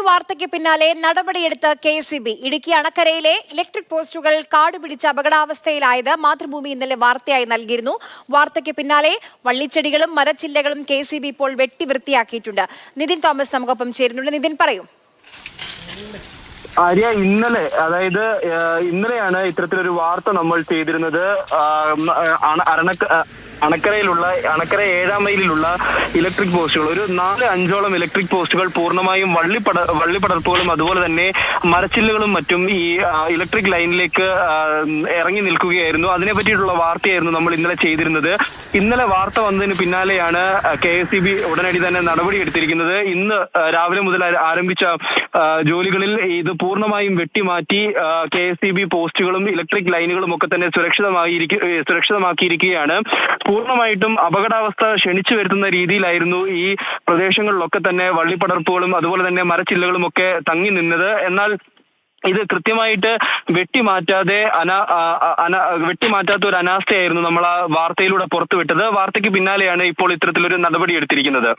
വാർത്തയ്ക്ക് പിന്നാലെ നടപടിയെടുത്ത KCB. Idukki അണക്കരയിലെ electric പോസ്റ്റുകൾ കാടുപിടിച്ച അപകടാവസ്ഥയിലായത് മാതൃഭൂമി ഇന്നലെ വാർത്തയായി നൽകിയിരുന്നു. വാർത്തയ്ക്ക് പിന്നാലെ വള്ളിച്ചെടികളും മരച്ചില്ലകളും KCB ഇപ്പോൾ വെട്ടിവൃത്തിയാക്കിയിട്ടുണ്ട്. നിതിൻ തോമസ് നമുക്കൊപ്പം ചേരുന്നുണ്ട്. നിതിൻ പറയൂ. ആര്യ, ഇന്നലെയാണ് ഇത്തരത്തിലൊരു വാർത്ത നമ്മൾ ചെയ്തിരുന്നത്. അണക്കര 7-ാം മൈലിലുള്ള ഇലക്ട്രിക് പോസ്റ്റുകൾ, ഒരു 4-5ഓളം ഇലക്ട്രിക് പോസ്റ്റുകൾ പൂർണ്ണമായും വള്ളിപ്പടർപ്പുകളും അതുപോലെ തന്നെ മരച്ചില്ലുകളും മറ്റും ഈ ഇലക്ട്രിക് ലൈനിലേക്ക് ഇറങ്ങി നിൽക്കുകയായിരുന്നു. അതിനെ പറ്റിയിട്ടുള്ള വാർത്തയായിരുന്നു നമ്മൾ ഇന്നലെ ചെയ്തിരുന്നത്. ഇന്നലെ വാർത്ത വന്നതിന് പിന്നാലെയാണ് KSEB ഉടനടി തന്നെ നടപടി എടുത്തിരിക്കുന്നത്. ഇന്ന് രാവിലെ മുതൽ ആരംഭിച്ച ജോലികളിൽ ഇത് പൂർണ്ണമായും വെട്ടിമാറ്റി KSEB പോസ്റ്റുകളും ഇലക്ട്രിക് ലൈനുകളും ഒക്കെ തന്നെ സുരക്ഷിതമാക്കിയിരിക്കുകയാണ്. പൂർണ്ണമായിട്ടും അപകടാവസ്ഥ ക്ഷണിച്ചു വരുത്തുന്ന രീതിയിലായിരുന്നു ഈ പ്രദേശങ്ങളിലൊക്കെ തന്നെ വള്ളിപ്പടർപ്പുകളും അതുപോലെ തന്നെ മരച്ചില്ലകളും ഒക്കെ തങ്ങി നിന്നത്. എന്നാൽ ഇത് കൃത്യമായിട്ട് വെട്ടിമാറ്റാത്ത ഒരു അനാസ്ഥയായിരുന്നു നമ്മൾ ആ വാർത്തയിലൂടെ പുറത്തുവിട്ടത്. വാർത്തയ്ക്ക് പിന്നാലെയാണ് ഇപ്പോൾ ഇത്തരത്തിലൊരു നടപടി എടുത്തിരിക്കുന്നത്.